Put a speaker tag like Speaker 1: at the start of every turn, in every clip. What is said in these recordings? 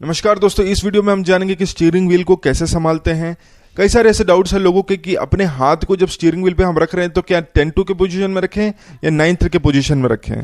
Speaker 1: नमस्कार दोस्तों, इस वीडियो में हम जानेंगे कि स्टीयरिंग व्हील को कैसे संभालते हैं। कई सारे ऐसे डाउट्स हैं लोगों के कि अपने हाथ को जब स्टीयरिंग व्हील पे हम रख रहे हैं तो क्या 10-2 के पोजीशन में रखें या 9-3 के पोजीशन में रखें।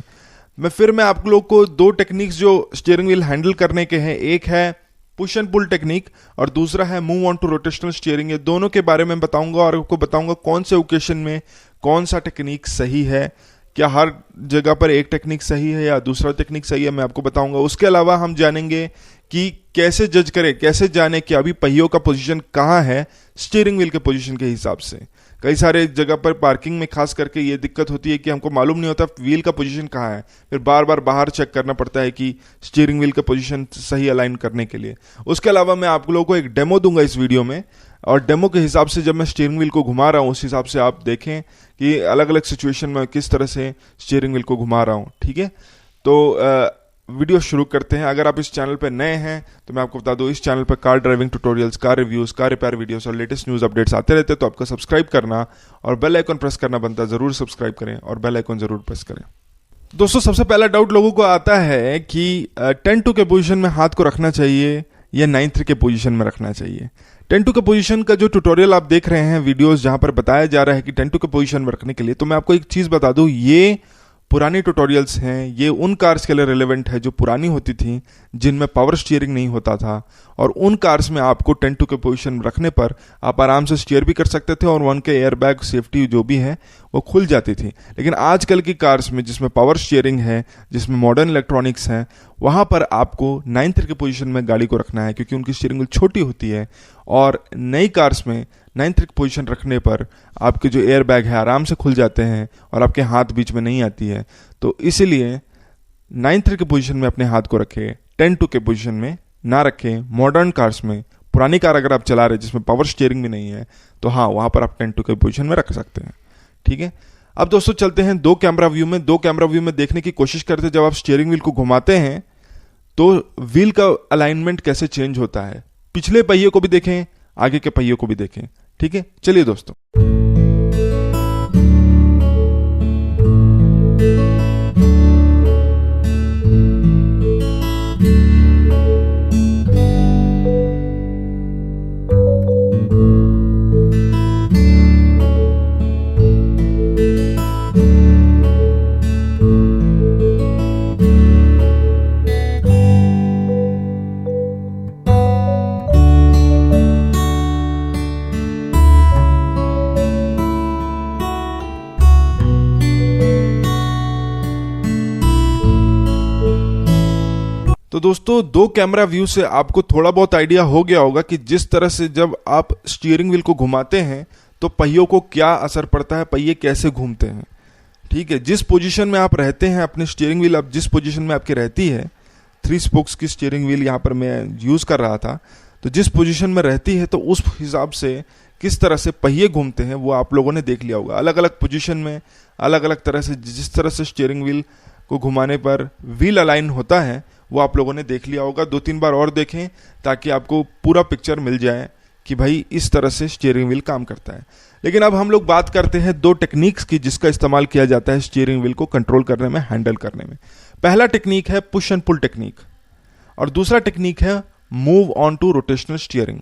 Speaker 1: मैं आप लोग को दो टेक्निक्स जो स्टीयरिंग व्हील हैंडल करने के हैं, एक है पुश एंड पुल टेक्निक और दूसरा है move on to rotational steering. ये दोनों के बारे में बताऊंगा और आपको बताऊंगा कौन से ओकेशन में कौन सा टेक्निक सही है। क्या हर जगह पर एक टेक्निक सही है या दूसरा टेक्निक सही है, मैं आपको बताऊंगा। उसके अलावा हम जानेंगे कि कैसे जज करें, कैसे जाने कि अभी पहियों का पोजीशन कहाँ है स्टीयरिंग व्हील के पोजीशन के हिसाब से। कई सारे जगह पर पार्किंग में खास करके ये दिक्कत होती है कि हमको मालूम नहीं होता व्हील का पोजीशन कहाँ है, फिर बार बार बाहर चेक करना पड़ता है कि स्टीयरिंग व्हील का पोजीशन सही अलाइन करने के लिए। उसके अलावा मैं आप लोगों को एक डेमो दूंगा इस वीडियो में, और डेमो के हिसाब से जब मैं स्टीयरिंग व्हील को घुमा रहा हूँ उस हिसाब से आप देखें कि अलग अलग सिचुएशन में किस तरह से स्टीयरिंग व्हील को घुमा रहा हूँ। ठीक है, तो वीडियो शुरू करते हैं। अगर आप इस चैनल पर नए हैं तो मैं आपको बता दूं, इस चैनल पर car driving tutorials, car reviews, car repair videos और लेटेस्ट न्यूज़ अपडेट्स आते रहते हैं। तो आपको सब्सक्राइब करना और बेल आइकन प्रेस करना बनता है। ज़रूर सब्सक्राइब करें और बेल आइकन ज़रूर प्रेस करें। दोस्तों, सबसे पहला डाउट लोगों को आता है कि 10-2 के पोजीशन में हाथ को रखना चाहिए या 9-3 के पोजीशन में रखना चाहिए। 10-2 के पोजीशन का जो ट्यूटोरियल आप देख रहे हैं, वीडियोस जहां पर बताया जा रहा है कि 10-2 के पोजीशन में रखने के लिए, तो मैं आपको एक चीज़ बता दूं, ये पुरानी ट्यूटोरियल्स हैं। ये उन कार्स के लिए रिलेवेंट है जो पुरानी होती थी, जिनमें पावर स्टीयरिंग नहीं होता था, और उन कार्स में आपको 10-2 के पोजीशन में रखने पर आप आराम से स्टीयर भी कर सकते थे और उनके एयरबैग सेफ्टी जो भी है वो खुल जाती थी। लेकिन आजकल की कार्स में जिसमें पावर स्टीयरिंग है, जिसमें मॉडर्न इलेक्ट्रॉनिक्स हैं, वहाँ पर आपको 9-3 के पोजीशन में गाड़ी को रखना है, क्योंकि उनकी स्टीयरिंग व्हील छोटी होती है। और नई कार्स में 9-3 पोजीशन रखने पर आपके जो एयर बैग है आराम से खुल जाते हैं और आपके हाथ बीच में नहीं आती है। तो इसीलिए 9-3 के पोजीशन में अपने हाथ को रखें, 10-2 के पोजीशन में ना रखें। मॉडर्न कार्स में, पुरानी कार अगर आप चला रहे जिसमें पावर स्टीयरिंग भी नहीं है, तो हाँ, वहाँ पर आप 10-2 के पोजीशन में रख सकते हैं। ठीक है, अब दोस्तों चलते हैं दो कैमरा व्यू में। दो कैमरा व्यू में देखने की कोशिश करते हैं जब आप स्टीयरिंग व्हील को घुमाते हैं तो व्हील का अलाइनमेंट कैसे चेंज होता है। पिछले पहिए को भी देखें, आगे के पहिए को भी देखें। ठीक है, चलिए दोस्तों। तो दोस्तों, दो कैमरा व्यू से आपको थोड़ा बहुत आइडिया हो गया होगा कि जिस तरह से जब आप स्टीयरिंग व्हील को घुमाते हैं तो पहियों को क्या असर पड़ता है, पहिए कैसे घूमते हैं। ठीक है, जिस पोजीशन में आप रहते हैं, अपनी स्टीयरिंग व्हील अब जिस पोजीशन में आपकी रहती है, 3 स्पोक्स की स्टीयरिंग व्हील यहाँ पर मैं यूज़ कर रहा था, तो जिस पोजीशन में रहती है तो उस हिसाब से किस तरह से पहिए घूमते हैं वो आप लोगों ने देख लिया होगा। अलग अलग पोजीशन में अलग अलग तरह से जिस तरह से स्टीयरिंग व्हील को घुमाने पर व्हील अलाइन होता है वो आप लोगों ने देख लिया होगा। 2-3 बार और देखें ताकि आपको पूरा पिक्चर मिल जाए कि भाई इस तरह से स्टीयरिंग व्हील काम करता है। लेकिन अब हम लोग बात करते हैं दो टेक्निक्स की जिसका इस्तेमाल किया जाता है स्टीयरिंग व्हील को कंट्रोल करने में, हैंडल करने में। पहला टेक्निक है पुश एंड पुल टेक्निक और दूसरा टेक्निक है move on to rotational steering.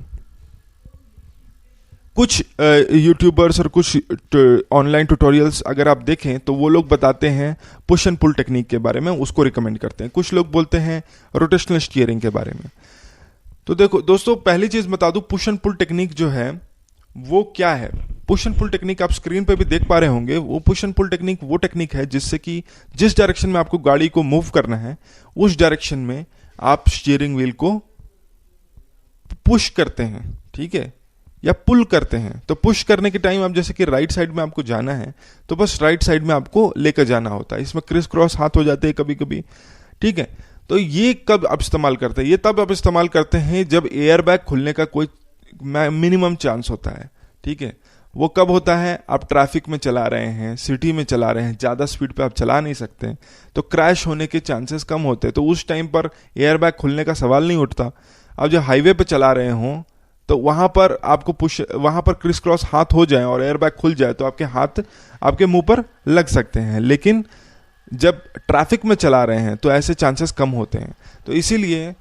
Speaker 1: कुछ यूट्यूबर्स और कुछ ऑनलाइन ट्यूटोरियल्स अगर आप देखें तो वो लोग बताते हैं पुश एंड पुल टेक्निक के बारे में, उसको रिकमेंड करते हैं। कुछ लोग बोलते हैं रोटेशनल स्टीयरिंग के बारे में। तो देखो दोस्तों, पहली चीज़ बता दूं, पुश एंड पुल टेक्निक जो है वो क्या है। पुश एंड पुल टेक्निक आप स्क्रीन पे भी देख पा रहे होंगे। वो पुश एंड पुल टेक्निक वो टेक्निक है जिससे कि जिस डायरेक्शन में आपको गाड़ी को मूव करना है उस डायरेक्शन में आप स्टीयरिंग व्हील को पुश करते हैं, ठीक है, या पुल करते हैं। तो पुश करने के टाइम आप जैसे कि राइट साइड में आपको जाना है तो बस राइट साइड में आपको लेकर जाना होता है। इसमें क्रिस क्रॉस हाथ हो जाते हैं कभी कभी। ठीक है, तो ये कब आप इस्तेमाल करते हैं, ये तब आप इस्तेमाल करते हैं जब एयर बैग खुलने का कोई मिनिमम चांस होता है। ठीक है, वो कब होता है, आप ट्रैफिक में चला रहे हैं, सिटी में चला रहे हैं, ज़्यादा स्पीड पे आप चला नहीं सकते, तो क्रैश होने के चांसेस कम होते हैं। तो उस टाइम पर एयर बैग खुलने का सवाल नहीं उठता। आप जब हाईवे पे चला रहे हों तो वहाँ पर आपको वहाँ पर क्रिस क्रॉस हाथ हो जाए और एयर बैग खुल जाए तो आपके हाथ आपके मुंह पर लग सकते हैं। लेकिन जब ट्रैफिक में चला रहे हैं तो ऐसे चांसेस कम होते हैं। तो इसीलिए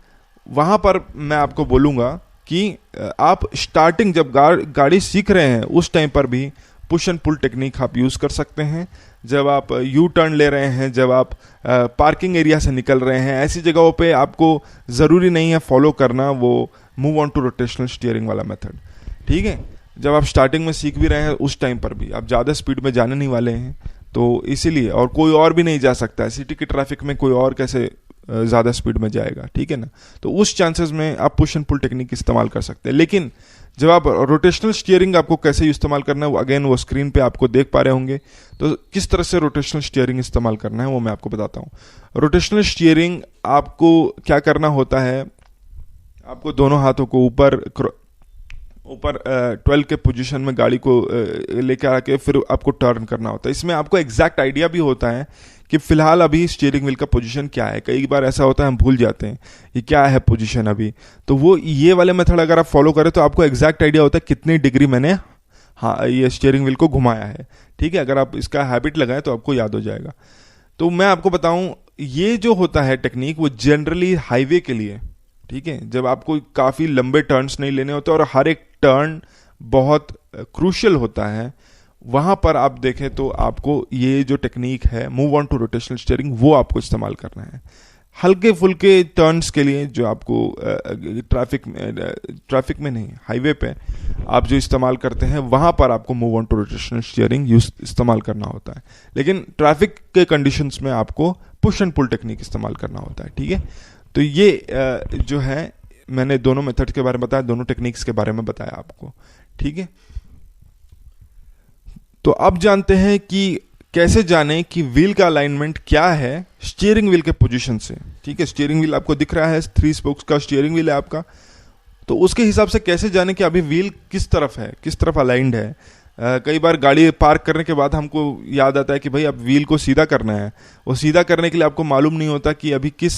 Speaker 1: वहाँ पर मैं आपको बोलूँगा कि आप स्टार्टिंग जब गाड़ी सीख रहे हैं उस टाइम पर भी पुश एंड पुल टेक्निक आप यूज़ कर सकते हैं। जब आप यू टर्न ले रहे हैं, जब आप पार्किंग एरिया से निकल रहे हैं, ऐसी जगहों पे आपको ज़रूरी नहीं है फॉलो करना वो move on to rotational steering वाला मेथड, ठीक है। जब आप स्टार्टिंग में सीख भी रहे हैं उस टाइम पर भी आप ज़्यादा स्पीड में जाने नहीं वाले हैं, तो इसीलिए, और कोई और भी नहीं जा सकता है सिटी की ट्रैफिक में, कोई और कैसे ज़्यादा स्पीड में जाएगा, ठीक है ना। तो उस चांसेस में आप पुश एंड पुल टेक्निक इस्तेमाल कर सकते हैं। लेकिन जब आप रोटेशनल स्टीयरिंग आपको कैसे इस्तेमाल करना है, अगेन वो स्क्रीन पे आपको देख पा रहे होंगे। तो किस तरह से रोटेशनल स्टीयरिंग इस्तेमाल करना है वो मैं आपको बताता हूँ। रोटेशनल स्टीयरिंग आपको क्या करना होता है, आपको दोनों हाथों को ऊपर 12 के पोजीशन में गाड़ी को लेकर आके फिर आपको टर्न करना होता है। इसमें आपको एग्जैक्ट आइडिया भी होता है कि फिलहाल अभी स्टीयरिंग व्हील का पोजीशन क्या है। कई बार ऐसा होता है हम भूल जाते हैं ये क्या है पोजीशन अभी, तो वो ये वाले मेथड अगर आप फॉलो करें तो आपको एग्जैक्ट आइडिया होता है कितनी डिग्री मैंने ये स्टीयरिंग व्हील को घुमाया है, ठीक है। अगर आप इसका हैबिट लगाएं तो आपको याद हो जाएगा। तो मैं आपको बताऊं, ये जो होता है टेक्निक वो जनरली हाईवे के लिए, ठीक है, जब आपको काफ़ी लंबे टर्न्स नहीं लेने होते और हर एक टर्न बहुत क्रूशियल होता है, वहाँ पर आप देखें तो आपको ये जो टेक्निक है move on to rotational steering वो आपको इस्तेमाल करना है। हल्के फुल्के टर्न्स के लिए जो आपको ट्रैफिक में नहीं, हाईवे पे आप जो इस्तेमाल करते हैं वहाँ पर आपको move on to rotational steering इस्तेमाल करना होता है। लेकिन ट्रैफिक के कंडीशंस में आपको पुश एंड पुल टेक्निक इस्तेमाल करना होता है, ठीक है। तो ये जो है मैंने दोनों मेथड के बारे में बताया, दोनों टेक्निक्स के बारे में बताया आपको, ठीक है। तो अब जानते हैं कि कैसे जाने कि व्हील का अलाइनमेंट क्या है स्टीयरिंग व्हील के पोजीशन से, ठीक है। स्टीयरिंग व्हील आपको दिख रहा है, 3 स्पोक्स का स्टीयरिंग व्हील है आपका, तो उसके हिसाब से कैसे जाने कि अभी व्हील किस तरफ है, किस तरफ अलाइंड है। कई बार गाड़ी पार्क करने के बाद हमको याद आता है कि भाई अब व्हील को सीधा करना है, वो सीधा करने के लिए आपको मालूम नहीं होता कि अभी किस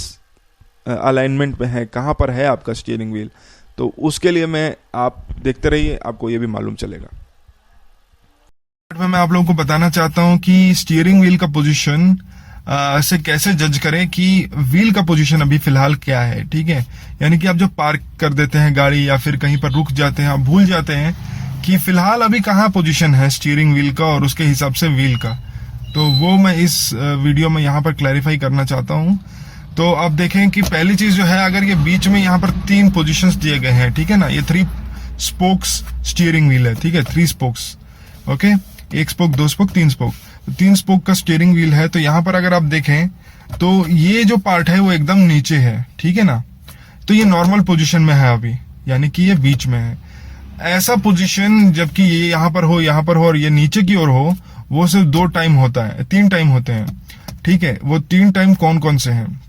Speaker 1: अलाइनमेंट में है, कहाँ पर है आपका स्टीयरिंग व्हील। तो उसके लिए आप देखते रहिए, आपको ये भी मालूम चलेगा। मैं आप लोगों को बताना चाहता हूं कि स्टीयरिंग व्हील का पोजीशन से कैसे जज करें कि व्हील का पोजीशन अभी फिलहाल क्या है, ठीक है। यानी कि आप जब पार्क कर देते हैं गाड़ी या फिर कहीं पर रुक जाते हैं, आप भूल जाते हैं कि फिलहाल अभी कहाँ पोजीशन है स्टीयरिंग व्हील का और उसके हिसाब से व्हील का। तो वो मैं इस वीडियो में यहाँ पर क्लैरिफाई करना चाहता हूँ। तो आप देखें कि पहली चीज जो है, अगर ये बीच में यहाँ पर 3 पोजीशंस दिए गए हैं, ठीक है ना, ये 3 स्पोक्स स्टीयरिंग व्हील है, ठीक है, 3 spokes, okay, 1 spoke, 2 spoke, 3 spoke, 3 spoke का स्टीयरिंग व्हील है। तो यहाँ पर अगर आप देखें तो ये जो पार्ट है वो एकदम नीचे है, ठीक है ना। तो ये नॉर्मल पोजीशन में है अभी, यानी कि ये बीच में है। ऐसा पोजीशन जबकि ये यहाँ पर हो और ये नीचे की ओर हो, वो सिर्फ 2 टाइम होता है, 3 टाइम होते हैं, ठीक है। वो 3 टाइम कौन कौन से हैं?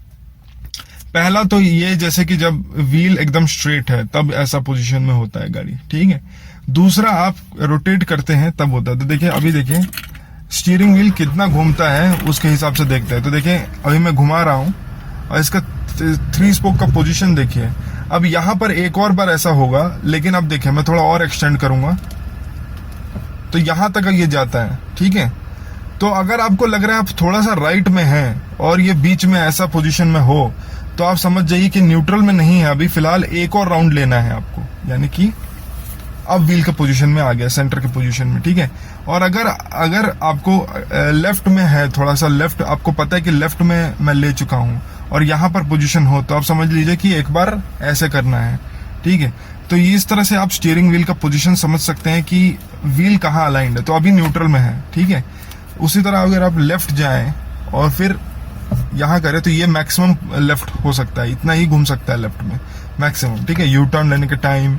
Speaker 1: पहला तो ये, जैसे कि जब व्हील एकदम स्ट्रेट है तब ऐसा पोजीशन में होता है गाड़ी, ठीक है। दूसरा, आप रोटेट करते हैं तब होता है। तो देखिए, अभी देखिए स्टीयरिंग व्हील कितना घूमता है उसके हिसाब से देखते हैं। तो देखिए अभी मैं घुमा रहा हूं और इसका 3 स्पोक का पोजीशन देखिए। अब यहां पर एक और बार ऐसा होगा, लेकिन अब देखिए मैं थोड़ा और एक्सटेंड करूंगा तो यहां तक ये जाता है, ठीक है। तो अगर आपको लग रहा है आप थोड़ा सा राइट में हैं और ये बीच में ऐसा पोजीशन में हो, तो आप समझ जाइए कि न्यूट्रल में नहीं है, अभी फिलहाल एक और राउंड लेना है आपको, यानी कि अब व्हील के पोजीशन में आ गया, सेंटर के पोजीशन में, ठीक है। और अगर आपको लेफ्ट में है, थोड़ा सा लेफ्ट, आपको पता है कि लेफ्ट में मैं ले चुका हूं और यहां पर पोजीशन हो, तो आप समझ लीजिए कि एक बार ऐसे करना है, ठीक है। तो इस तरह से आप स्टीयरिंग व्हील का पोजीशन समझ सकते हैं कि व्हील कहाँ अलाइंड है। तो अभी न्यूट्रल में है, ठीक है। उसी तरह अगर आप लेफ्ट जाएं और फिर यहाँ करें तो ये मैक्सिमम लेफ्ट हो सकता है, इतना ही घूम सकता है लेफ्ट में मैक्सिमम, ठीक है। यू टर्न लेने के टाइम,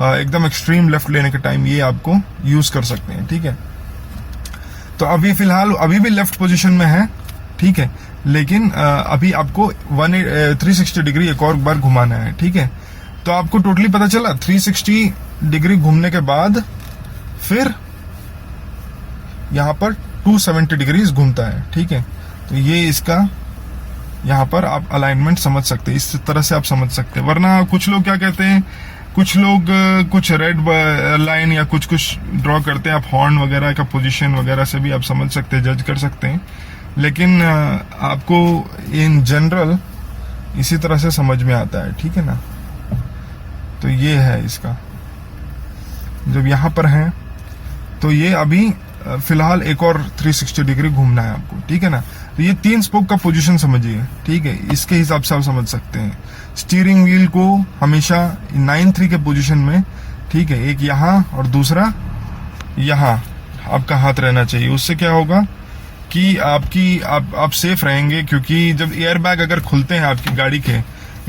Speaker 1: एकदम एक्सट्रीम लेफ्ट लेने के टाइम ये आपको यूज कर सकते हैं, ठीक है। तो अभी फिलहाल अभी भी लेफ्ट पोजीशन में है, ठीक है, लेकिन अभी आपको 360 डिग्री एक और बार घुमाना है, ठीक है। तो आपको टोटली पता चला 360 डिग्री घूमने के बाद फिर यहाँ पर 270 डिग्रीज घूमता है, ठीक है। तो ये इसका यहाँ पर आप अलाइनमेंट समझ सकते हैं, इस तरह से आप समझ सकते हैं। वरना कुछ लोग क्या कहते हैं, कुछ लोग कुछ रेड लाइन या कुछ ड्रॉ करते हैं, आप हॉर्न वगैरह का पोजीशन वगैरह से भी आप समझ सकते हैं, जज कर सकते हैं। लेकिन आपको इन जनरल इसी तरह से समझ में आता है, ठीक है ना। तो ये है इसका, जब यहाँ पर है तो ये अभी फिलहाल एक और 360 डिग्री घूमना है आपको, ठीक है ना। तो ये 3 स्पोक का पोजीशन समझिए, ठीक है, इसके हिसाब से आप समझ सकते हैं। स्टीयरिंग व्हील को हमेशा 9-3 के पोजीशन में, ठीक है, एक यहाँ और दूसरा यहाँ आपका हाथ रहना चाहिए। उससे क्या होगा कि आप सेफ रहेंगे, क्योंकि जब एयरबैग अगर खुलते हैं आपकी गाड़ी के,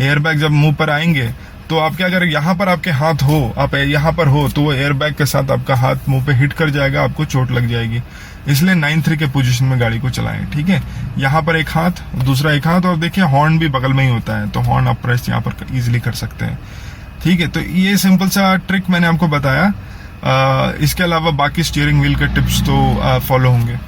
Speaker 1: एयरबैग जब मुंह पर आएंगे तो आपके अगर यहाँ पर आपके हाथ हो, आप यहाँ पर हो, तो वो एयरबैग के साथ आपका हाथ मुंह पे हिट कर जाएगा, आपको चोट लग जाएगी। इसलिए 9-3 के पोजीशन में गाड़ी को चलाएं, ठीक है। यहाँ पर एक हाथ, दूसरा एक हाथ, और देखिए हॉर्न भी बगल में ही होता है, तो हॉर्न आप प्रेस यहाँ पर इजिली कर सकते हैं, ठीक है। तो ये सिंपल सा ट्रिक मैंने आपको बताया। इसके अलावा बाकी स्टीयरिंग व्हील के टिप्स तो फॉलो होंगे।